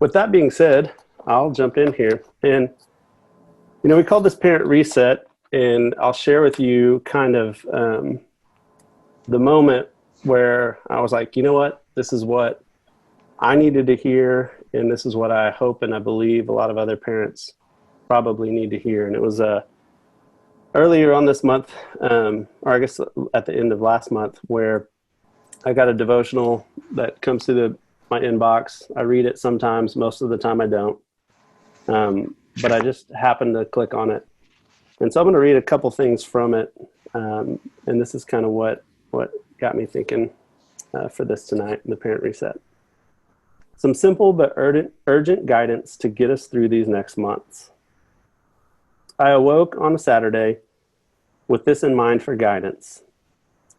with that being said, I'll jump in here. And, we call this Parent Reset, and I'll share with you kind of the moment where I was like, you know what, this is what I needed to hear, and this is what I hope and I believe a lot of other parents probably need to hear. And it was earlier on this month, or I guess at the end of last month, where I got a devotional that comes through my inbox. I read it sometimes, most of the time I don't. But I just happened to click on it. And so I'm going to read a couple things from it. And this is kind of what got me thinking for this tonight, the Parent Reset. Some simple but urgent guidance to get us through these next months. I awoke on a Saturday with this in mind for guidance.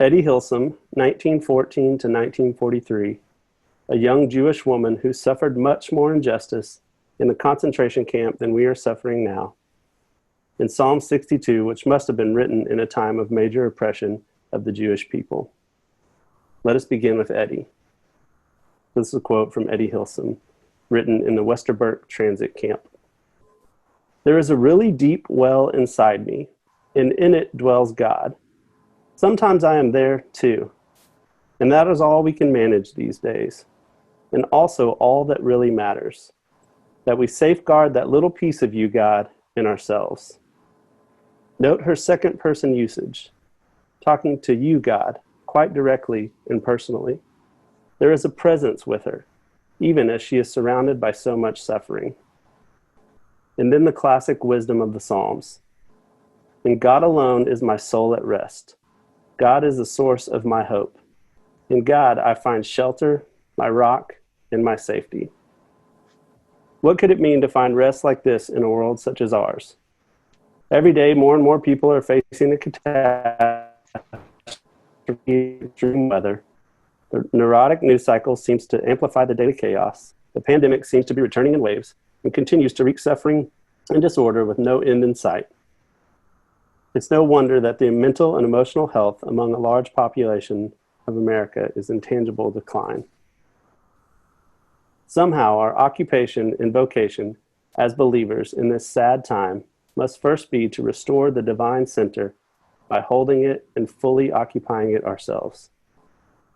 Eddie Hilsom, 1914 to 1943, a young Jewish woman who suffered much more injustice in the concentration camp than we are suffering now. In Psalm 62, which must have been written in a time of major oppression of the Jewish people. Let us begin with Eddie. This is a quote from Eddie Hilsom, written in the Westerbork transit camp. There is a really deep well inside me, and in it dwells God. Sometimes I am there too, and that is all we can manage these days, and also all that really matters, that we safeguard that little piece of you, God, in ourselves. Note her second person usage, talking to you, God, quite directly and personally. There is a presence with her, even as she is surrounded by so much suffering. And then the classic wisdom of the Psalms. In God alone is my soul at rest. God is the source of my hope. In God I find shelter, my rock, and my safety. What could it mean to find rest like this in a world such as ours? Every day, more and more people are facing a catastrophe, extreme weather. The neurotic news cycle seems to amplify the daily chaos. The pandemic seems to be returning in waves and continues to wreak suffering and disorder with no end in sight. It's no wonder that the mental and emotional health among a large population of America is in tangible decline. Somehow, our occupation and vocation as believers in this sad time must first be to restore the divine center by holding it and fully occupying it ourselves.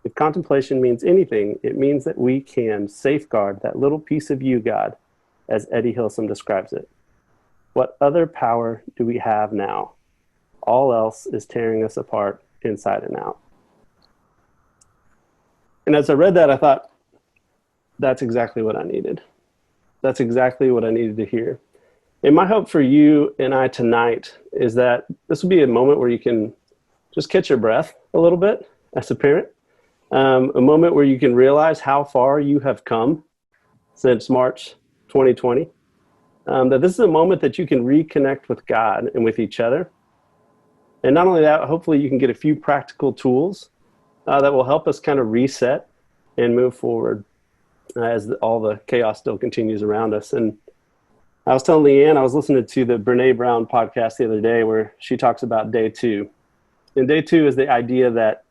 If contemplation means anything, it means that we can safeguard that little piece of you, God, as Eddie Hilsom describes it. What other power do we have now? All else is tearing us apart inside and out. And as I read that, I thought, that's exactly what I needed. That's exactly what I needed to hear. And my hope for you and I tonight is that this will be a moment where you can just catch your breath a little bit as a parent. A moment where you can realize how far you have come since March 2020. That this is a moment that you can reconnect with God and with each other. And not only that, hopefully you can get a few practical tools that will help us kind of reset and move forward as all the chaos still continues around us. And I was telling Leanne, I was listening to the Brene Brown podcast the other day where she talks about day two. And day two is the idea that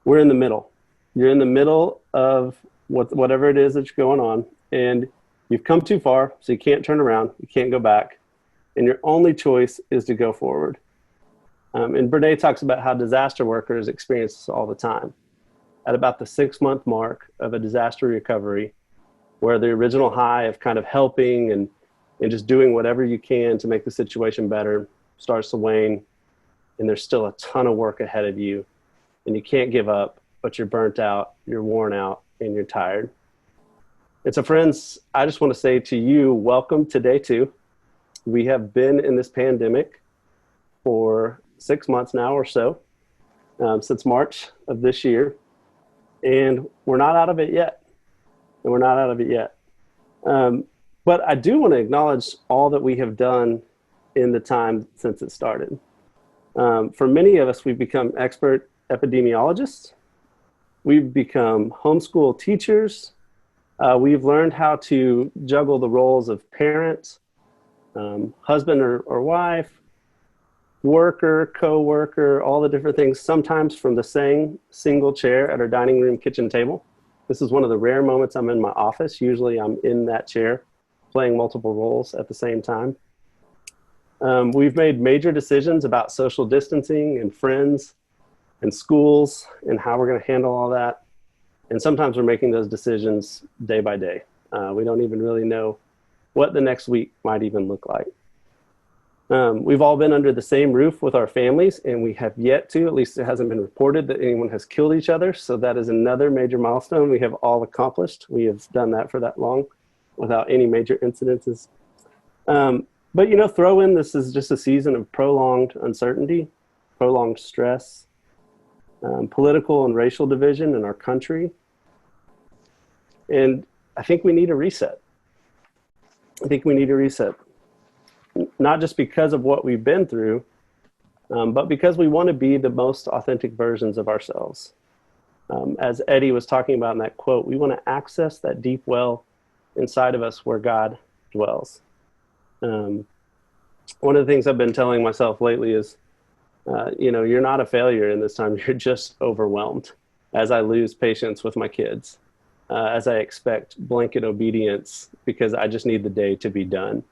we're in the middle. You're in the middle of whatever it is that's going on, and you've come too far, so you can't turn around, you can't go back, and your only choice is to go forward. And Brene talks about how disaster workers experience this all the time. At about the 6-month mark of a disaster recovery, where the original high of kind of helping and just doing whatever you can to make the situation better starts to wane, and there's still a ton of work ahead of you, and you can't give up, but you're burnt out, you're worn out, and you're tired. And so friends, I just want to say to you, welcome to day two. We have been in this pandemic for 6 months now or so, since March of this year, and we're not out of it yet. But I do want to acknowledge all that we have done in the time since it started. For many of us, we've become expert epidemiologists. We've become homeschool teachers. We've learned how to juggle the roles of parent, husband or wife, worker, co-worker, all the different things, sometimes from the same single chair at our dining room kitchen table. This is one of the rare moments I'm in my office. Usually I'm in that chair playing multiple roles at the same time. We've made major decisions about social distancing and friends and schools and how we're going to handle all that. And sometimes we're making those decisions day by day. We don't even really know what the next week might even look like. We've all been under the same roof with our families, and we have yet to, at least it hasn't been reported that anyone has killed each other. So that is another major milestone we have all accomplished. We have done that for that long without any major incidences. But, throw in this is just a season of prolonged uncertainty, prolonged stress, political and racial division in our country. And I think we need a reset. Not just because of what we've been through, but because we want to be the most authentic versions of ourselves. As Eddie was talking about in that quote, we want to access that deep well inside of us where God dwells. One of the things I've been telling myself lately is, you're not a failure in this time. You're just overwhelmed as I lose patience with my kids, as I expect blanket obedience because I just need the day to be done.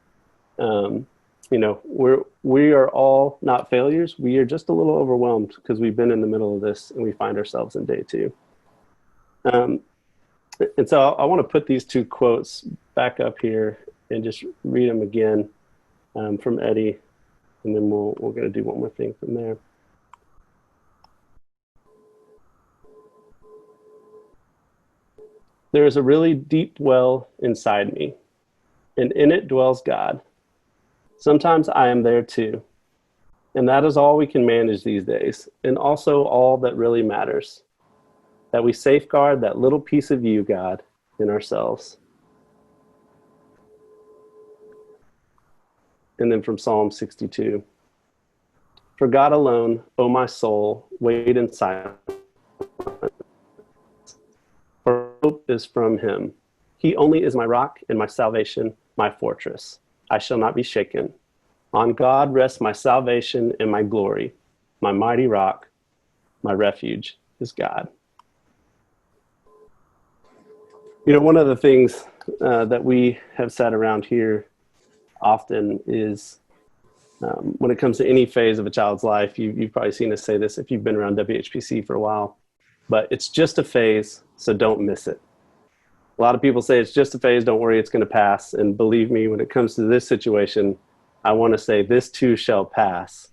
We are all not failures. We are just a little overwhelmed because we've been in the middle of this and we find ourselves in day 2. And so I want to put these 2 quotes back up here and just read them again from Eddie. And then we're going to do one more thing from there. There is a really deep well inside me, and in it dwells God. Sometimes I am there too. And that is all we can manage these days, and also all that really matters. That we safeguard that little piece of you, God, in ourselves. And then from Psalm 62. For God alone, O my soul, wait in silence. For hope is from him. He only is my rock and my salvation, my fortress. I shall not be shaken. On God rests my salvation and my glory. My mighty rock, my refuge is God. One of the things that we have said around here often is when it comes to any phase of a child's life, you've probably seen us say this if you've been around WHPC for a while, but it's just a phase, so don't miss it. A lot of people say it's just a phase, don't worry, it's going to pass. And believe me, when it comes to this situation, I want to say this too shall pass.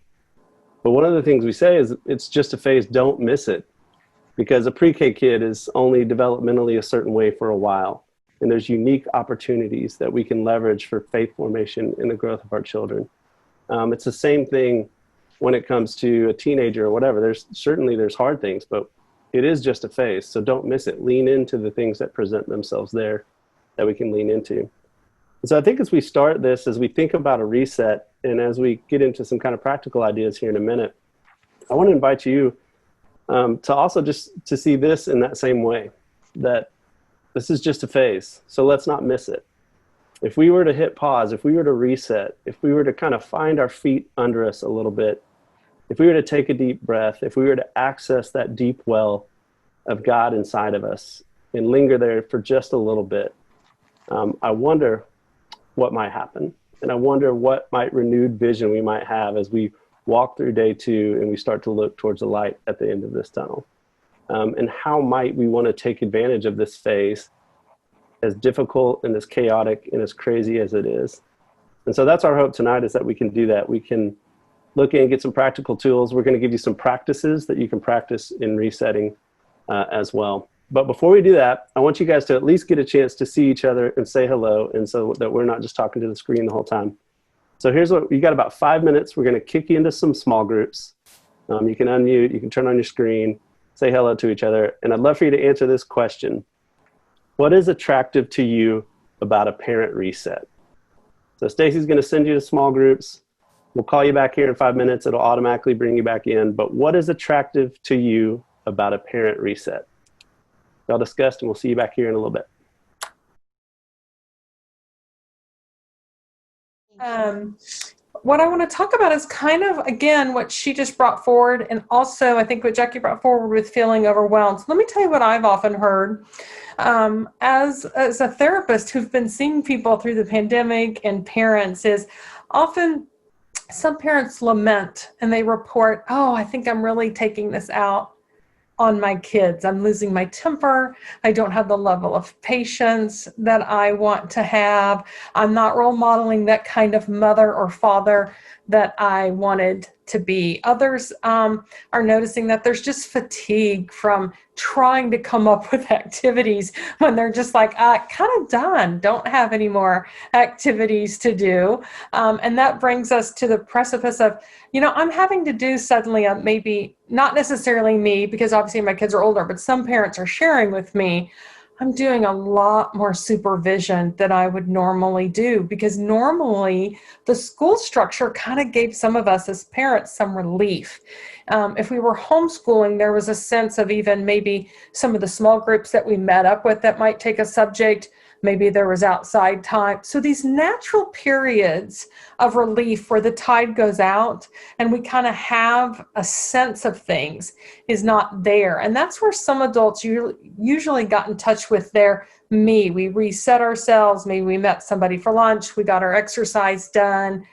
But one of the things we say is it's just a phase, don't miss it. Because a pre-K kid is only developmentally a certain way for a while. And there's unique opportunities that we can leverage for faith formation in the growth of our children. It's the same thing when it comes to a teenager or whatever. There's hard things, but it is just a phase. So don't miss it. Lean into the things that present themselves there that we can lean into. And so I think as we start this, as we think about a reset, and as we get into some kind of practical ideas here in a minute, I want to invite you to also just to see this in that same way, that this is just a phase. So let's not miss it. If we were to hit pause, if we were to reset, if we were to kind of find our feet under us a little bit, if we were to take a deep breath, if we were to access that deep well of God inside of us and linger there for just a little bit, I wonder what might happen. And I wonder what renewed vision we might have as we walk through day 2 and we start to look towards the light at the end of this tunnel. And how might we want to take advantage of this phase, as difficult and as chaotic and as crazy as it is. And so that's our hope tonight, is that we can do that. We can look in and get some practical tools. We're going to give you some practices that you can practice in resetting as well. But before we do that, I want you guys to at least get a chance to see each other and say hello, and so that we're not just talking to the screen the whole time. So here's what, you got about 5 minutes. We're going to kick you into some small groups. You can unmute, you can turn on your screen, say hello to each other. And I'd love for you to answer this question. What is attractive to you about a parent reset? So Stacy's going to send you to small groups. We'll call you back here in 5 minutes. It'll automatically bring you back in. But what is attractive to you about a parent reset? Y'all discussed, and we'll see you back here in a little bit. What I want to talk about is kind of, again, what she just brought forward, and also I think what Jackie brought forward with feeling overwhelmed. So let me tell you what I've often heard. As a therapist who've been seeing people through the pandemic and parents, is often some parents lament and they report, oh, I think I'm really taking this out on my kids. I'm losing my temper. I don't have the level of patience that I want to have. I'm not role modeling that kind of mother or father that I wanted to be. Others are noticing that there's just fatigue from trying to come up with activities when they're just like, kind of done, don't have any more activities to do. And that brings us to the precipice of, I'm having to do suddenly, maybe not necessarily me, because obviously my kids are older, but some parents are sharing with me, I'm doing a lot more supervision than I would normally do, because normally the school structure kind of gave some of us as parents some relief. If we were homeschooling, there was a sense of even maybe some of the small groups that we met up with that might take a subject. Maybe there was outside time. So these natural periods of relief where the tide goes out and we kind of have a sense of things is not there. And that's where some adults usually got in touch with their me. We reset ourselves. Maybe we met somebody for lunch. We got our exercise done.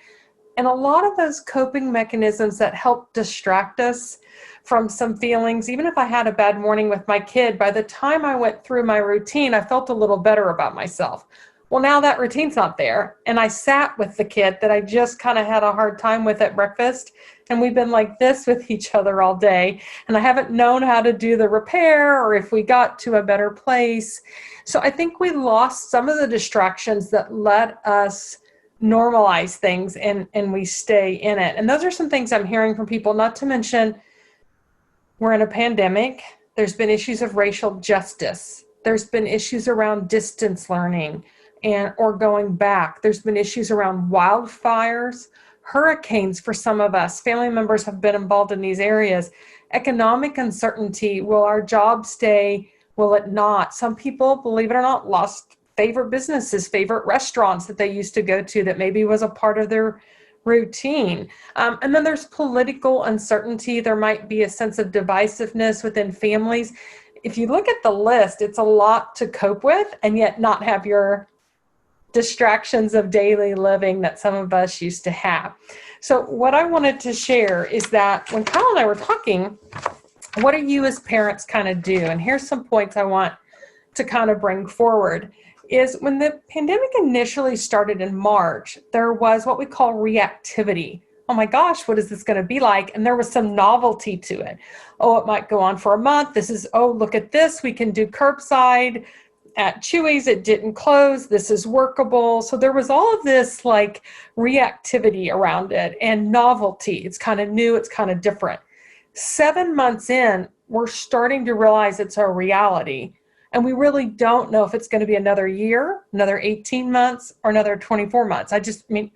And a lot of those coping mechanisms that help distract us from some feelings, even if I had a bad morning with my kid, by the time I went through my routine, I felt a little better about myself. Well, now that routine's not there. And I sat with the kid that I just kind of had a hard time with at breakfast. And we've been like this with each other all day. And I haven't known how to do the repair or if we got to a better place. So I think we lost some of the distractions that let us normalize things and we stay in it. And those are some things I'm hearing from people, not to mention we're in a pandemic. There's been issues of racial justice. There's been issues around distance learning or going back. There's been issues around wildfires, hurricanes for some of us. Family members have been involved in these areas. Economic uncertainty. Will our job stay? Will it not? Some people, believe it or not, lost favorite businesses, favorite restaurants that they used to go to that maybe was a part of their routine. And then there's political uncertainty. There might be a sense of divisiveness within families. If you look at the list, it's a lot to cope with and yet not have your distractions of daily living that some of us used to have. So what I wanted to share is that when Kyle and I were talking, what do you as parents kind of do? And here's some points I want to kind of bring forward. Is when the pandemic initially started in March, there was what we call reactivity. Oh my gosh, what is this going to be like? And there was some novelty to it. Oh, it might go on for a month. Look at this. We can do curbside at Chewy's. It didn't close. This is workable. So there was all of this like reactivity around it and novelty. It's kind of new. It's kind of different. 7 months in, we're starting to realize it's a reality. And we really don't know if it's going to be another year, another 18 months, or another 24 months.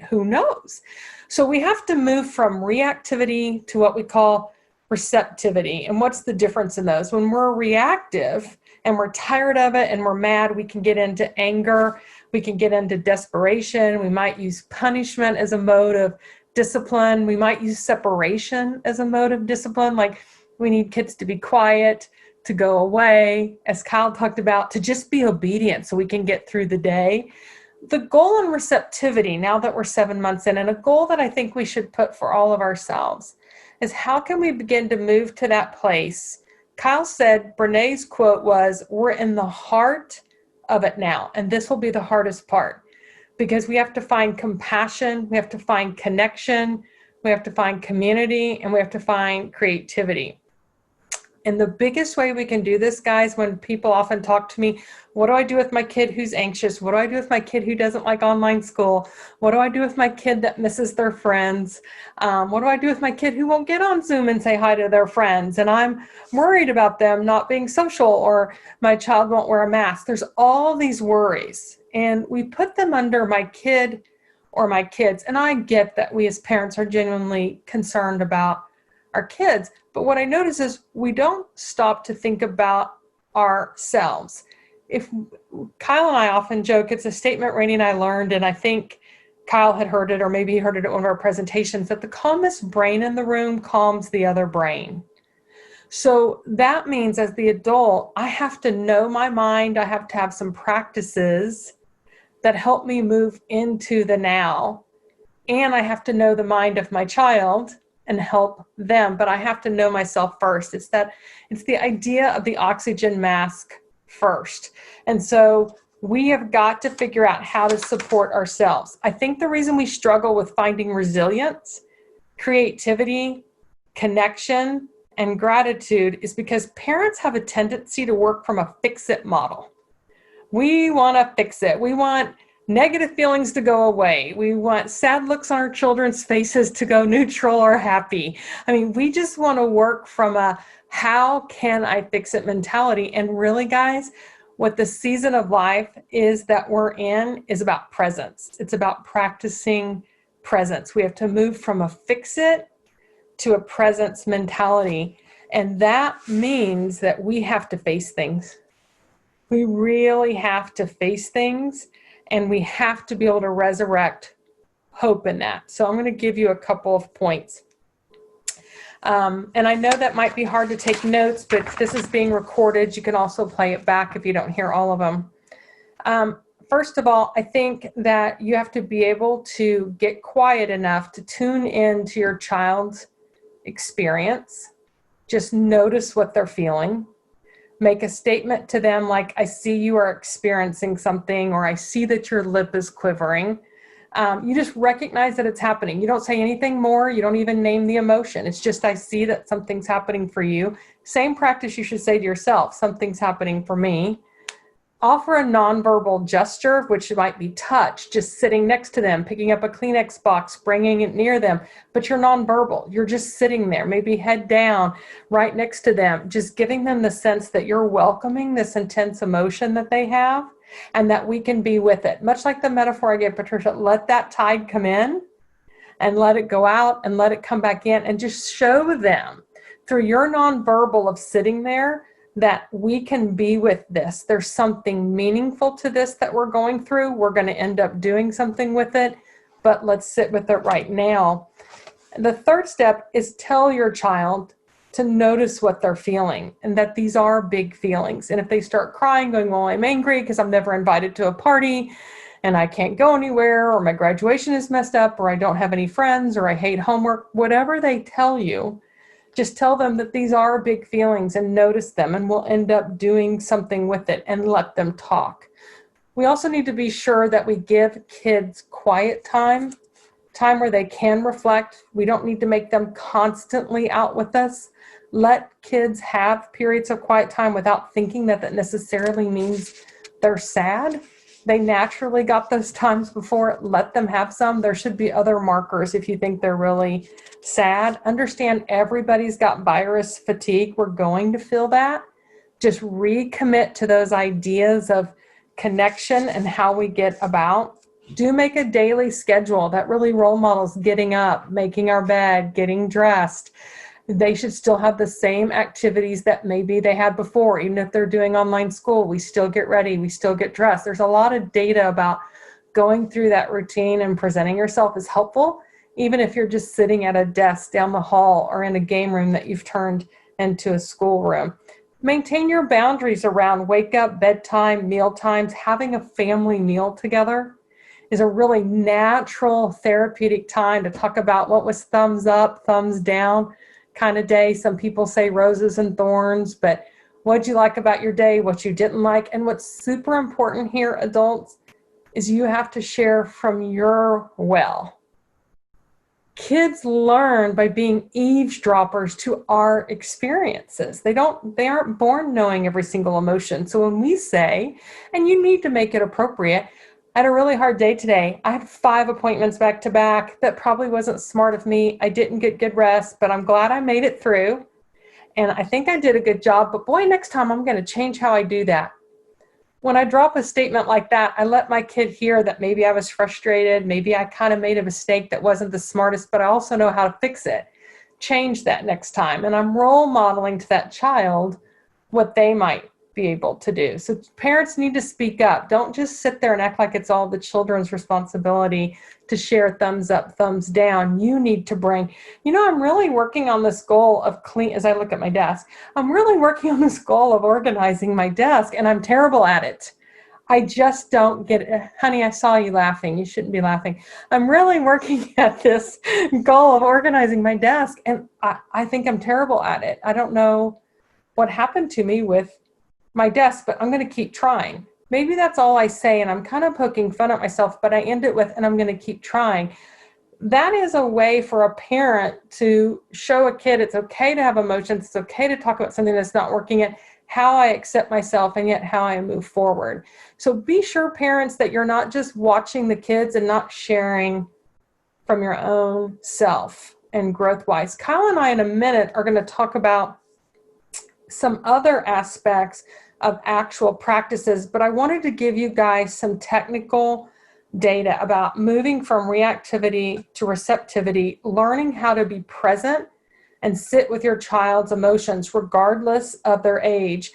Who knows? So we have to move from reactivity to what we call receptivity. And what's the difference in those? When we're reactive and we're tired of it and we're mad, we can get into anger. We can get into desperation. We might use punishment as a mode of discipline. We might use separation as a mode of discipline. Like we need kids to be quiet, to go away, as Kyle talked about, to just be obedient so we can get through the day. The goal in receptivity, now that we're 7 months in, and a goal that I think we should put for all of ourselves, is how can we begin to move to that place? Kyle said, Brené's quote was, we're in the heart of it now. And this will be the hardest part because we have to find compassion. We have to find connection. We have to find community, and we have to find creativity. And the biggest way we can do this, guys, when people often talk to me, what do I do with my kid who's anxious? What do I do with my kid who doesn't like online school? What do I do with my kid that misses their friends? What do I do with my kid who won't get on Zoom and say hi to their friends? And I'm worried about them not being social, or my child won't wear a mask. There's all these worries, and we put them under my kid or my kids. And I get that we as parents are genuinely concerned about our kids. But what I notice is we don't stop to think about ourselves. If Kyle and I often joke, it's a statement Rainey and I learned, and I think Kyle had heard it, or maybe he heard it at one of our presentations, that the calmest brain in the room calms the other brain. So that means as the adult, I have to know my mind. I have to have some practices that help me move into the now. And I have to know the mind of my child and help them, but I have to know myself first. It's the idea of the oxygen mask first. And so we have got to figure out how to support ourselves. I think the reason we struggle with finding resilience, creativity, connection, and gratitude is because parents have a tendency to work from a fix-it model. We want to fix it. We want negative feelings to go away. We want sad looks on our children's faces to go neutral or happy. I mean, we just want to work from a how can I fix it mentality. And really, guys, what the season of life is that we're in is about presence. It's about practicing presence. We have to move from a fix it to a presence mentality. And that means that we have to face things. We really have to face things, and we have to be able to resurrect hope in that. So I'm going to give you a couple of points. And I know that might be hard to take notes, but this is being recorded. You can also play it back if you don't hear all of them. First of all, I think that you have to be able to get quiet enough to tune in to your child's experience. Just notice what they're feeling. Make a statement to them like, I see you are experiencing something, or I see that your lip is quivering. You just recognize that it's happening. You don't say anything more. You don't even name the emotion. It's just, I see that something's happening for you. Same practice you should say to yourself, something's happening for me. Offer a nonverbal gesture, which might be touch, just sitting next to them, picking up a Kleenex box, bringing it near them, but you're nonverbal. You're just sitting there, maybe head down, right next to them, just giving them the sense that you're welcoming this intense emotion that they have and that we can be with it. Much like the metaphor I gave Patricia, let that tide come in and let it go out and let it come back in, and just show them through your nonverbal of sitting there that we can be with this. There's something meaningful to this that we're going through. We're going to end up doing something with it, but let's sit with it right now. The third step is tell your child to notice what they're feeling and that these are big feelings. And if they start crying, going, well, I'm angry because I'm never invited to a party and I can't go anywhere, or my graduation is messed up, or I don't have any friends, or I hate homework, whatever they tell you, just tell them that these are big feelings and notice them, and we'll end up doing something with it and let them talk. We also need to be sure that we give kids quiet time where they can reflect. We don't need to make them constantly out with us. Let kids have periods of quiet time without thinking that that necessarily means they're sad. They naturally got those times before. Let them have some. There should be other markers if you think they're really sad. Understand everybody's got virus fatigue. We're going to feel that. Just recommit to those ideas of connection and how we get about. Do make a daily schedule that really role models getting up, making our bed, getting dressed. They should still have the same activities that maybe they had before. Even if they're doing online school, we still get ready, we still get dressed. There's a lot of data about going through that routine and presenting yourself is helpful, even if you're just sitting at a desk down the hall or in a game room that you've turned into a schoolroom. Maintain your boundaries around wake up, bedtime, meal times. Having a family meal together is a really natural therapeutic time to talk about what was thumbs up, thumbs down kind of day. Some people say roses and thorns, but what'd you like about your day, what you didn't like? And what's super important here, adults, is you have to share from your well. Kids learn by being eavesdroppers to our experiences. They aren't born knowing every single emotion. So when we say, and you need to make it appropriate, I had a really hard day today. I had 5 appointments back to back. That probably wasn't smart of me. I didn't get good rest, but I'm glad I made it through. And I think I did a good job, but boy, next time I'm going to change how I do that. When I drop a statement like that, I let my kid hear that maybe I was frustrated. Maybe I kind of made a mistake that wasn't the smartest, but I also know how to fix it. Change that next time. And I'm role modeling to that child what they might be able to do. So parents need to speak up. Don't just sit there and act like it's all the children's responsibility to share thumbs up, thumbs down. You need to bring, I'm really working on this goal of clean, as I look at my desk, I'm really working on this goal of organizing my desk, and I'm terrible at it. I just don't get it. Honey, I saw you laughing. You shouldn't be laughing. I'm really working at this goal of organizing my desk, and I think I'm terrible at it. I don't know what happened to me with my desk, but I'm going to keep trying. Maybe that's all I say, and I'm kind of poking fun at myself, but I end it with, and I'm going to keep trying. That is a way for a parent to show a kid it's okay to have emotions. It's okay to talk about something that's not working, and how I accept myself, and yet how I move forward. So be sure, parents, that you're not just watching the kids and not sharing from your own self and growth-wise. Kyle and I in a minute are going to talk about some other aspects of actual practices, but I wanted to give you guys some technical data about moving from reactivity to receptivity, learning how to be present and sit with your child's emotions regardless of their age.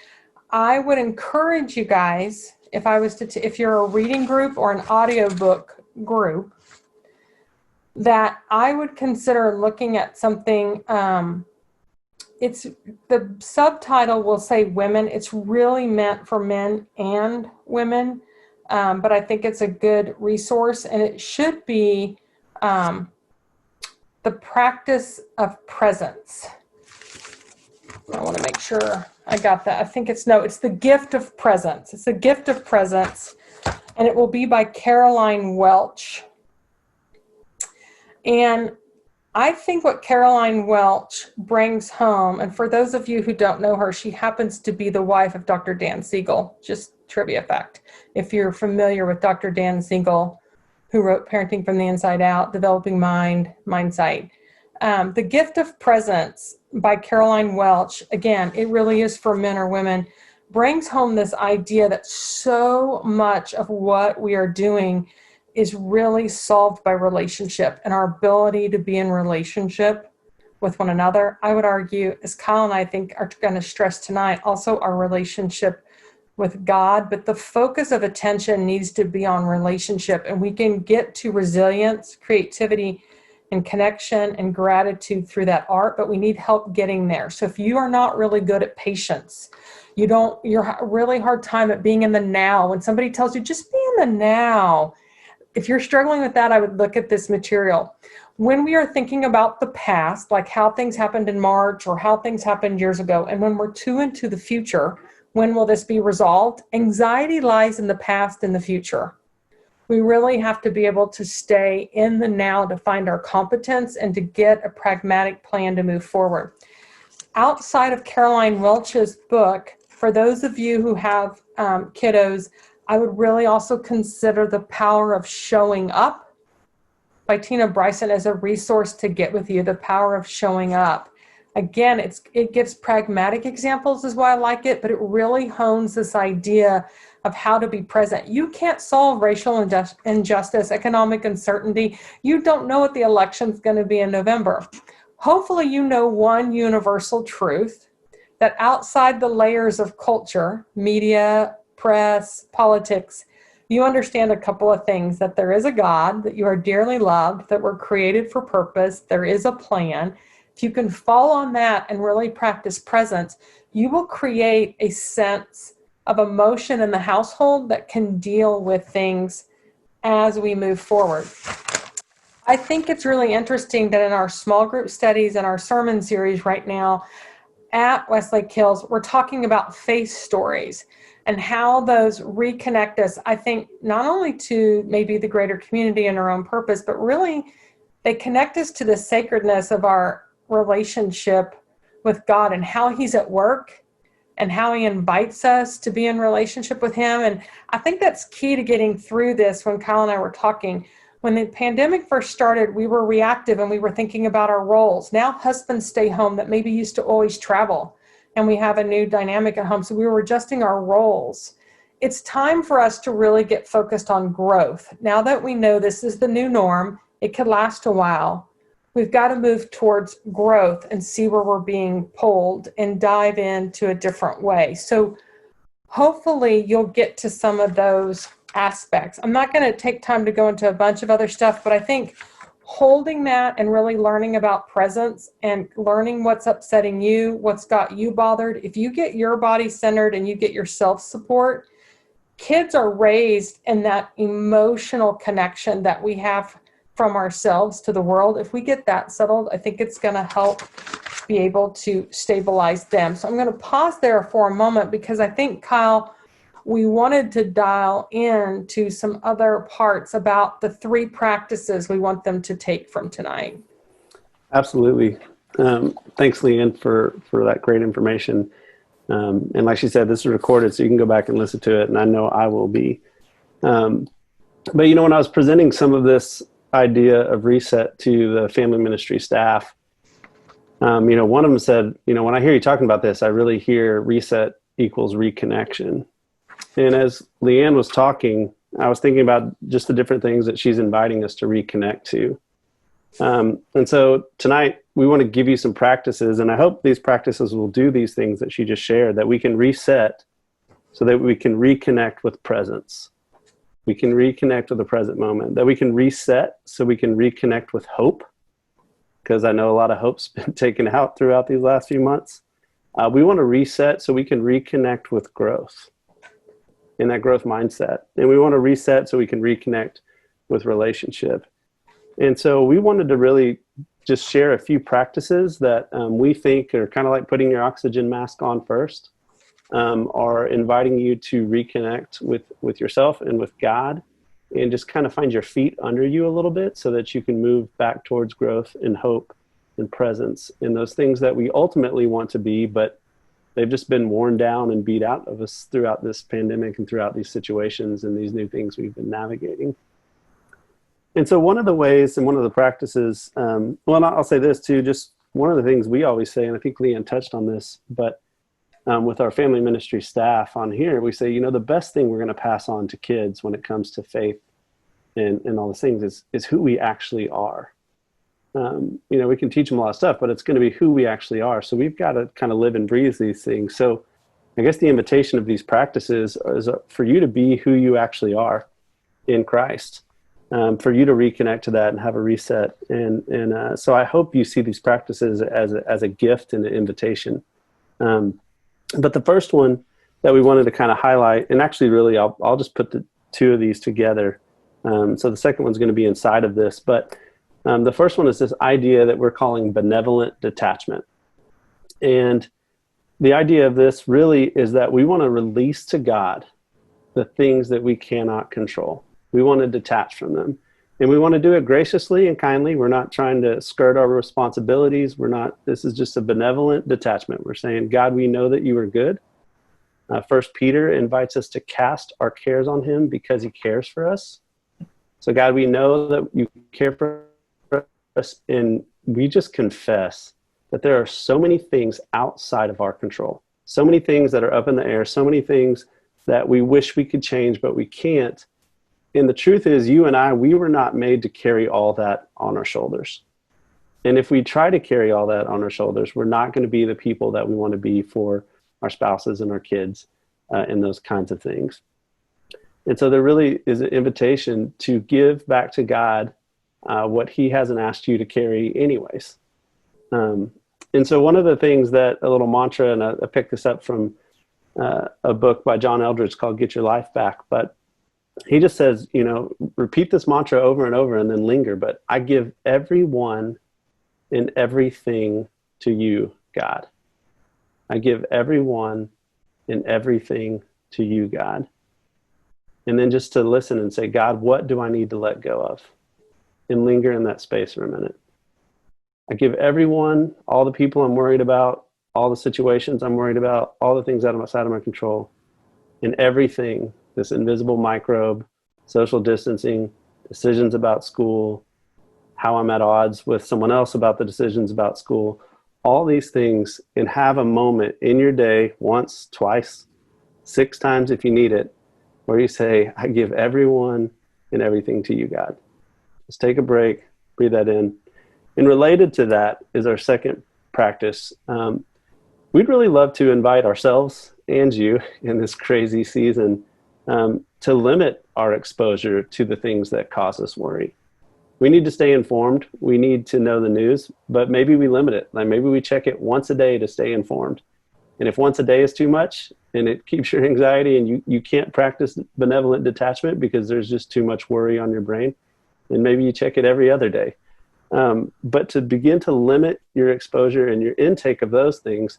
I would encourage you guys, if you're a reading group or an audiobook group, that I would consider looking at something. It's the subtitle will say women. It's really meant for men and women, but I think it's a good resource, and it should be the practice of presence. I want to make sure I got that. I think it's the gift of presence. It's the gift of presence, and it will be by Caroline Welch. And I think what Caroline Welch brings home, and for those of you who don't know her, she happens to be the wife of Dr. Dan Siegel, just trivia fact. If you're familiar with Dr. Dan Siegel, who wrote Parenting from the Inside Out, Developing Mind, Mindsight. The Gift of Presence by Caroline Welch, again, it really is for men or women, brings home this idea that so much of what we are doing is really solved by relationship and our ability to be in relationship with one another. I would argue, as Kyle and I think are going to stress tonight, also our relationship with God, but the focus of attention needs to be on relationship, and we can get to resilience, creativity, and connection and gratitude through that art, but we need help getting there. So if you are not really good at patience, you're a really hard time at being in the now. When somebody tells you, just be in the now, if you're struggling with that, I would look at this material. When we are thinking about the past, like how things happened in March or how things happened years ago, and when we're too into the future, when will this be resolved? Anxiety lies in the past and the future. We really have to be able to stay in the now to find our competence and to get a pragmatic plan to move forward. Outside of Caroline Welch's book, for those of you who have kiddos, I would really also consider The Power of Showing Up by Tina Bryson as a resource to get with you, The Power of Showing Up. Again, it gives pragmatic examples is why I like it, but it really hones this idea of how to be present. You can't solve racial injustice, economic uncertainty. You don't know what the election's going to be in November. Hopefully you know one universal truth, that outside the layers of culture, media, press, politics, you understand a couple of things, that there is a God, that you are dearly loved, that we're created for purpose, there is a plan. If you can fall on that and really practice presence, you will create a sense of emotion in the household that can deal with things as we move forward. I think it's really interesting that in our small group studies and our sermon series right now at Westlake Hills, we're talking about faith stories and how those reconnect us, I think, not only to maybe the greater community and our own purpose, but really they connect us to the sacredness of our relationship with God and how he's at work and how he invites us to be in relationship with him. And I think that's key to getting through this. When Kyle and I were talking, when the pandemic first started, we were reactive and we were thinking about our roles. Now husbands stay home that maybe used to always travel, and we have a new dynamic at home. So we were adjusting our roles. It's time for us to really get focused on growth. Now that we know this is the new norm, it could last a while. We've got to move towards growth and see where we're being pulled and dive into a different way. So hopefully you'll get to some of those aspects. I'm not going to take time to go into a bunch of other stuff, but I think holding that and really learning about presence and learning what's upsetting you, what's got you bothered. If you get your body centered and you get your self support, kids are raised in that emotional connection that we have from ourselves to the world. If we get that settled, I think it's going to help be able to stabilize them. So I'm going to pause there for a moment because I think, Kyle, we wanted to dial in to some other parts about the 3 practices we want them to take from tonight. Absolutely. Thanks, Leanne, for that great information. And like she said, this is recorded, so you can go back and listen to it, and I know I will be. But, when I was presenting some of this idea of reset to the family ministry staff, one of them said, when I hear you talking about this, I really hear reset equals reconnection. And as Leanne was talking, I was thinking about just the different things that she's inviting us to reconnect to. And so tonight we want to give you some practices, and I hope these practices will do these things that she just shared, that we can reset so that we can reconnect with presence. We can reconnect with the present moment, that we can reset so we can reconnect with hope, because I know a lot of hope's been taken out throughout these last few months. We want to reset so we can reconnect with growth in that growth mindset. And we want to reset so we can reconnect with relationship. And so we wanted to really just share a few practices that we think are kind of like putting your oxygen mask on first, are inviting you to reconnect with yourself and with God, and just kind of find your feet under you a little bit so that you can move back towards growth and hope and presence in those things that we ultimately want to be, but they've just been worn down and beat out of us throughout this pandemic and throughout these situations and these new things we've been navigating. And so one of the ways and one of the practices, I'll say this too, just one of the things we always say, and I think Leanne touched on this, but with our family ministry staff on here, we say, the best thing we're going to pass on to kids when it comes to faith and all these things is who we actually are. We can teach them a lot of stuff, but it's going to be who we actually are. So we've got to kind of live and breathe these things. So I guess the invitation of these practices is for you to be who you actually are in Christ, for you to reconnect to that and have a reset. And so I hope you see these practices as a gift and an invitation. But the first one that we wanted to kind of highlight, and actually really I'll just put the 2 of these together. So the second one's going to be inside of this, but the first one is this idea that we're calling benevolent detachment. And the idea of this really is that we want to release to God the things that we cannot control. We want to detach from them. And we want to do it graciously and kindly. We're not trying to skirt our responsibilities. This is just a benevolent detachment. We're saying, God, we know that you are good. 1 Peter invites us to cast our cares on him because he cares for us. So God, we know that you care for us, and we just confess that there are so many things outside of our control, so many things that are up in the air, so many things that we wish we could change, but we can't. And the truth is, you and I, we were not made to carry all that on our shoulders. And if we try to carry all that on our shoulders, we're not going to be the people that we want to be for our spouses and our kids and those kinds of things. And so there really is an invitation to give back to God what he hasn't asked you to carry anyways. And so one of the things that a little mantra, and I picked this up from a book by John Eldredge called Get Your Life Back, but he just says, repeat this mantra over and over and then linger, but I give everyone and everything to you, God. I give everyone and everything to you, God. And then just to listen and say, God, what do I need to let go of? And linger in that space for a minute. I give everyone, all the people I'm worried about, all the situations I'm worried about, all the things outside of my control, and everything, this invisible microbe, social distancing, decisions about school, how I'm at odds with someone else about the decisions about school, all these things, and have a moment in your day, once, twice, 6 times if you need it, where you say, I give everyone and everything to you, God. Just take a break, breathe that in. And related to that is our second practice. We'd really love to invite ourselves and you in this crazy season to limit our exposure to the things that cause us worry. We need to stay informed. We need to know the news, but maybe we limit it. Like maybe we check it once a day to stay informed. And if once a day is too much and it keeps your anxiety and you can't practice benevolent detachment because there's just too much worry on your brain, then maybe you check it every other day. But to begin to limit your exposure and your intake of those things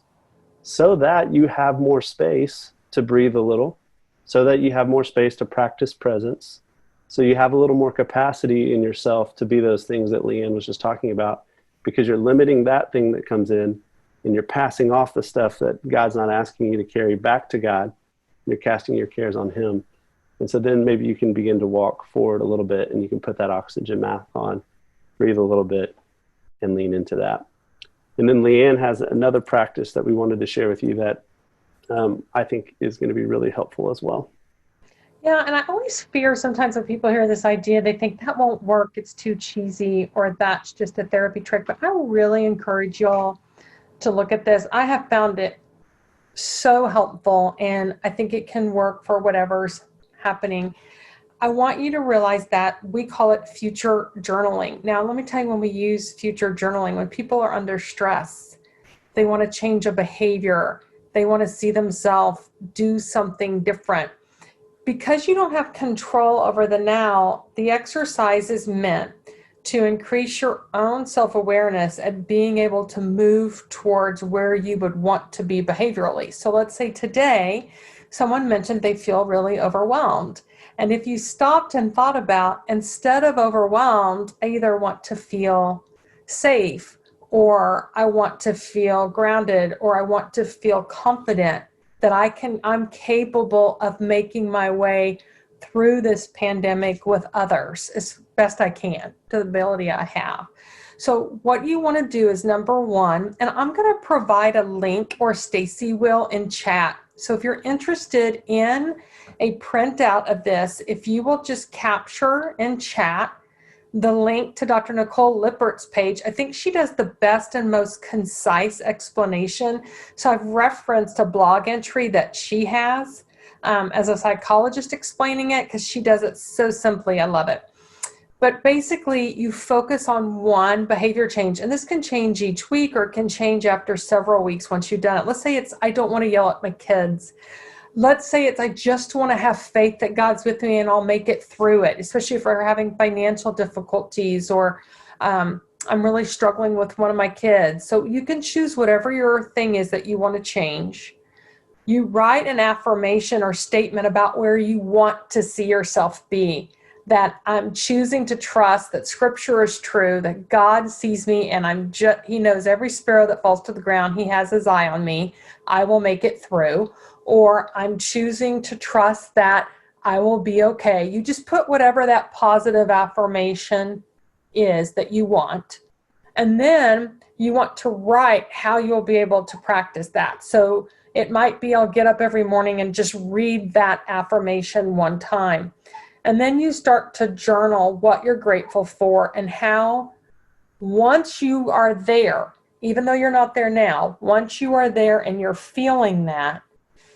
so that you have more space to breathe a little, so that you have more space to practice presence, so you have a little more capacity in yourself to be those things that Leanne was just talking about, because you're limiting that thing that comes in and you're passing off the stuff that God's not asking you to carry back to God. You're casting your cares on him. And so then maybe you can begin to walk forward a little bit and you can put that oxygen mask on, breathe a little bit, and lean into that. And then Leanne has another practice that we wanted to share with you that I think is going to be really helpful as well. Yeah, and I always fear sometimes when people hear this idea, they think that won't work, it's too cheesy, or that's just a therapy trick. But I really encourage y'all to look at this. I have found it so helpful, and I think it can work for whatever's happening. I want you to realize that we call it future journaling. Now, let me tell you, when we use future journaling, when people are under stress, they want to change a behavior, they want to see themselves do something different. Because you don't have control over the now, the exercise is meant to increase your own self-awareness and being able to move towards where you would want to be behaviorally. So let's say today, someone mentioned they feel really overwhelmed. And if you stopped and thought about, instead of overwhelmed, I either want to feel safe, or I want to feel grounded, or I want to feel confident that I'm capable of making my way through this pandemic with others as best I can, to the ability I have. So what you want to do is, number one, and I'm going to provide a link, or Stacy will, in chat. So if you're interested in a printout of this, if you will just capture in chat the link to Dr. Nicole Lippert's page. I think she does the best and most concise explanation. So I've referenced a blog entry that she has as a psychologist explaining it, because she does it so simply. I love it. But basically, you focus on one behavior change, and this can change each week, or it can change after several weeks once you've done it. Let's say it's, I don't want to yell at my kids. Let's say it's, I just want to have faith that God's with me and I'll make it through it, especially if we're having financial difficulties, or I'm really struggling with one of my kids. So you can choose whatever your thing is that you want to change. You write an affirmation or statement about where you want to see yourself be, that I'm choosing to trust that scripture is true, that God sees me, and he knows every sparrow that falls to the ground. He has his eye on me. I will make it through. Or I'm choosing to trust that I will be okay. You just put whatever that positive affirmation is that you want. And then you want to write how you'll be able to practice that. So it might be, I'll get up every morning and just read that affirmation one time. And then you start to journal what you're grateful for, and how, once you are there, even though you're not there now, once you are there and you're feeling that,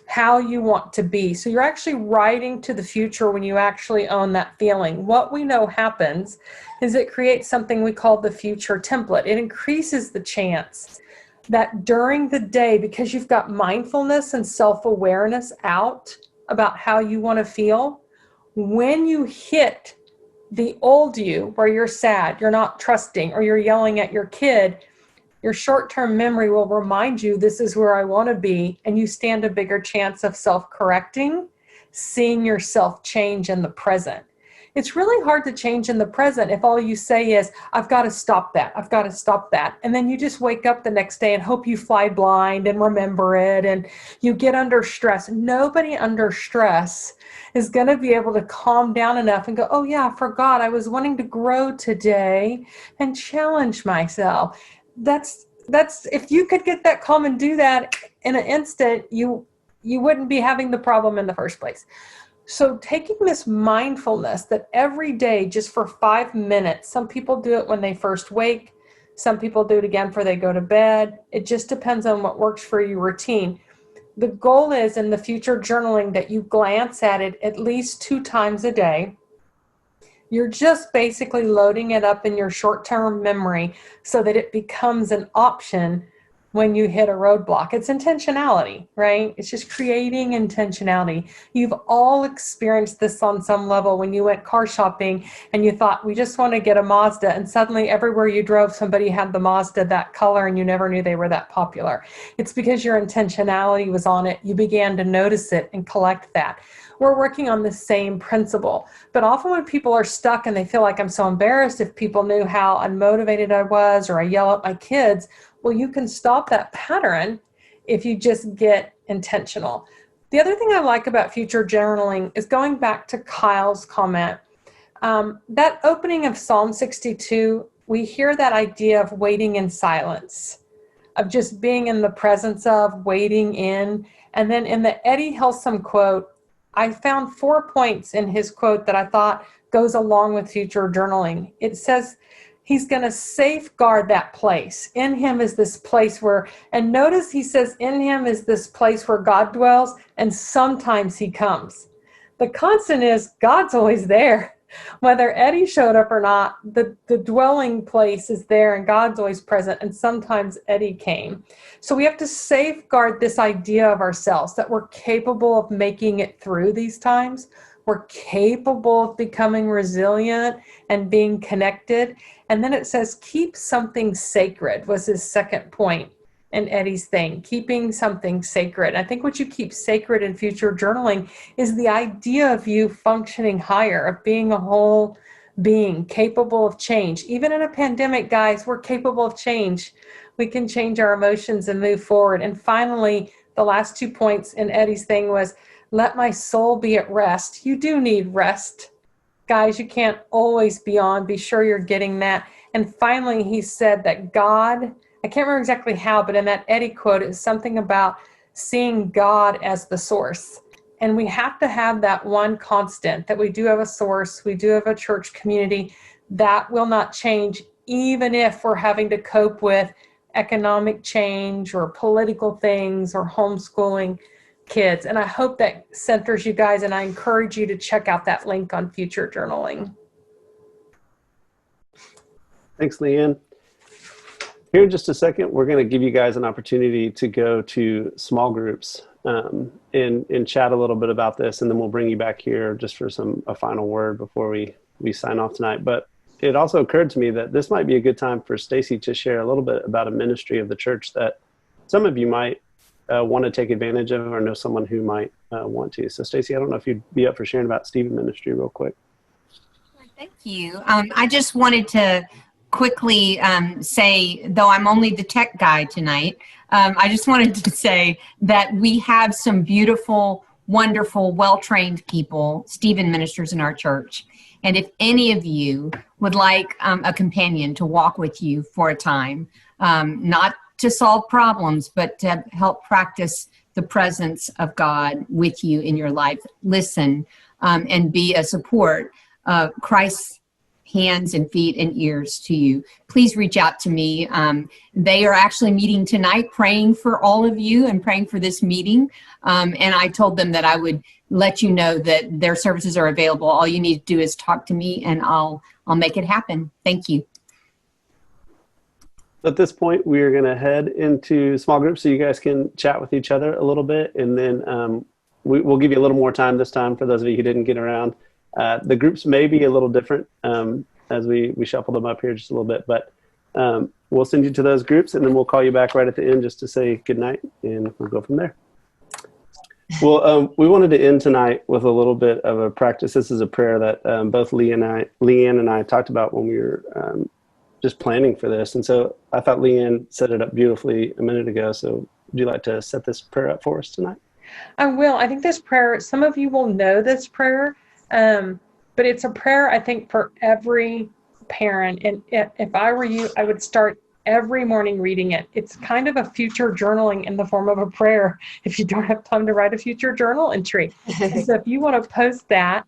how you want to be. So you're actually writing to the future when you actually own that feeling. What we know happens is it creates something we call the future template. It increases the chance that during the day, because you've got mindfulness and self-awareness out about how you want to feel, when you hit the old you where you're sad, you're not trusting, or you're yelling at your kid, your short-term memory will remind you, this is where I want to be, and you stand a bigger chance of self-correcting, seeing yourself change in the present. It's really hard to change in the present if all you say is, I've got to stop that, I've got to stop that. And then you just wake up the next day and hope you fly blind and remember it, and you get under stress. Nobody under stress is going to be able to calm down enough and go, oh yeah, I forgot I was wanting to grow today and challenge myself. That's if you could get that calm and do that in an instant, you wouldn't be having the problem in the first place. So taking this mindfulness that every day, just for 5 minutes, some people do it when they first wake, some people do it again before they go to bed. It just depends on what works for your routine. the goal is in the future journaling that you glance at it at least 2 times a day. You're just basically loading it up in your short-term memory so that it becomes an option when you hit a roadblock. It's intentionality, right? It's just creating intentionality. You've all experienced this on some level when you went car shopping and you thought, we just want to get a Mazda, and suddenly everywhere you drove, somebody had the Mazda that color and you never knew they were that popular. It's because your intentionality was on it. You began to notice it and collect that. We're working on the same principle. But often when people are stuck and they feel like, I'm so embarrassed if people knew how unmotivated I was, or I yell at my kids, well, you can stop that pattern if you just get intentional. The other thing I like about future journaling is going back to Kyle's comment. That opening of Psalm 62, we hear that idea of waiting in silence, of just being in the presence of, waiting in. And then in the Eddie Hillsum quote, I found 4 points in his quote that I thought goes along with future journaling. It says, he's going to safeguard that place. In him is this place where, and notice he says, in him is this place where God dwells, and sometimes he comes. The constant is God's always there. Whether Eddie showed up or not, the dwelling place is there and God's always present, and sometimes Eddie came. So we have to safeguard this idea of ourselves, that we're capable of making it through these times. We're capable of becoming resilient and being connected. And then it says, keep something sacred was his second point in Eddie's thing, keeping something sacred. I think what you keep sacred in future journaling is the idea of you functioning higher, of being a whole being capable of change. Even in a pandemic, guys, we're capable of change. We can change our emotions and move forward. And finally, the last 2 points in Eddie's thing was, let my soul be at rest. You do need rest. Guys, you can't always be on. Be sure you're getting that. And finally, he said that God, I can't remember exactly how, but in that Eddie quote, it's something about seeing God as the source. And we have to have that one constant, that we do have a source, we do have a church community. That will not change, even if we're having to cope with economic change or political things or homeschooling kids. And I hope that centers you guys, and I encourage you to check out that link on future journaling. Thanks, Leanne. Here in just a second, we're going to give you guys an opportunity to go to small groups and chat a little bit about this, and then we'll bring you back here just for a final word before we sign off tonight. But it also occurred to me that this might be a good time for Stacy to share a little bit about a ministry of the church that some of you might want to take advantage of, or know someone who might want to. So Stacy, I don't know if you'd be up for sharing about Stephen Ministry real quick. Thank you. I just wanted to quickly say, though I'm only the tech guy tonight, I just wanted to say that we have some beautiful, wonderful, well-trained people, Stephen ministers in our church. And if any of you would like a companion to walk with you for a time, not to solve problems, but to help practice the presence of God with you in your life, listen and be a support, Christ's hands and feet and ears to you, please reach out to me. They are actually meeting tonight, praying for all of you and praying for this meeting. And I told them that I would let you know that their services are available. All you need to do is talk to me and I'll make it happen. Thank you. At this point, we're going to head into small groups so you guys can chat with each other a little bit. And then we'll give you a little more time this time for those of you who didn't get around. The groups may be a little different as we shuffle them up here just a little bit, but we'll send you to those groups and then we'll call you back right at the end just to say goodnight, and we'll go from there. Well, we wanted to end tonight with a little bit of a practice. This is a prayer that both Leanne and I talked about when we were just planning for this. And so I thought Leanne set it up beautifully a minute ago. So would you like to set this prayer up for us tonight? I will. I think this prayer, some of you will know this prayer, but it's a prayer, I think, for every parent. And if I were you, I would start every morning reading it. It's kind of a future journaling in the form of a prayer if you don't have time to write a future journal entry. So if you want to post that,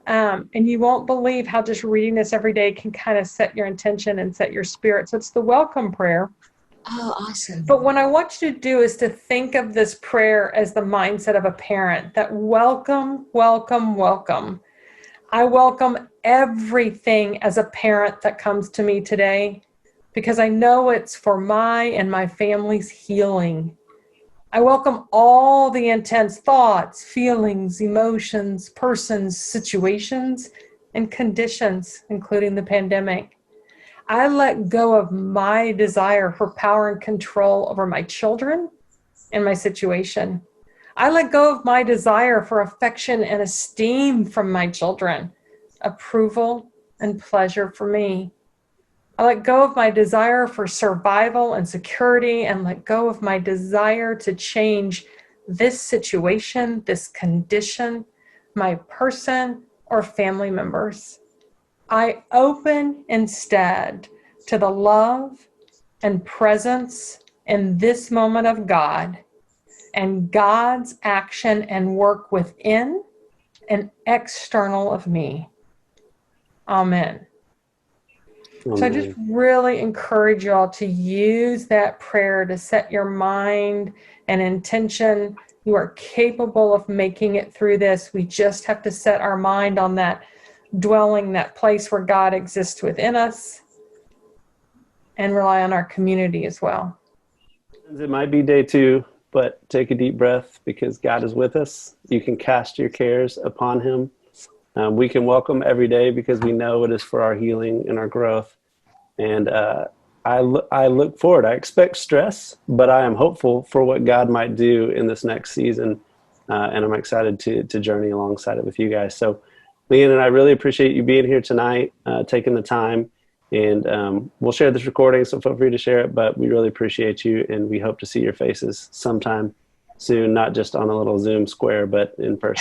and you won't believe how just reading this every day can kind of set your intention and set your spirit. So it's the welcome prayer. Oh, awesome. But what I want you to do is to think of this prayer as the mindset of a parent, that welcome, welcome, welcome. I welcome everything as a parent that comes to me today, because I know it's for my and my family's healing. I welcome all the intense thoughts, feelings, emotions, persons, situations, and conditions, including the pandemic. I let go of my desire for power and control over my children and my situation. I let go of my desire for affection and esteem from my children, approval and pleasure for me. I let go of my desire for survival and security, and let go of my desire to change this situation, this condition, my person, or family members. I open instead to the love and presence in this moment of God and God's action and work within and external of me. Amen. So I just really encourage you all to use that prayer to set your mind and intention. You are capable of making it through this. We just have to set our mind on that dwelling, that place where God exists within us, and rely on our community as well. It might be day 2, but take a deep breath because God is with us. You can cast your cares upon him. We can welcome every day because we know it is for our healing and our growth. And I look forward. I expect stress, but I am hopeful for what God might do in this next season. And I'm excited to journey alongside it with you guys. So Leanne and I really appreciate you being here tonight, taking the time. And we'll share this recording, so feel free to share it. But we really appreciate you, and we hope to see your faces sometime soon, not just on a little Zoom square, but in person.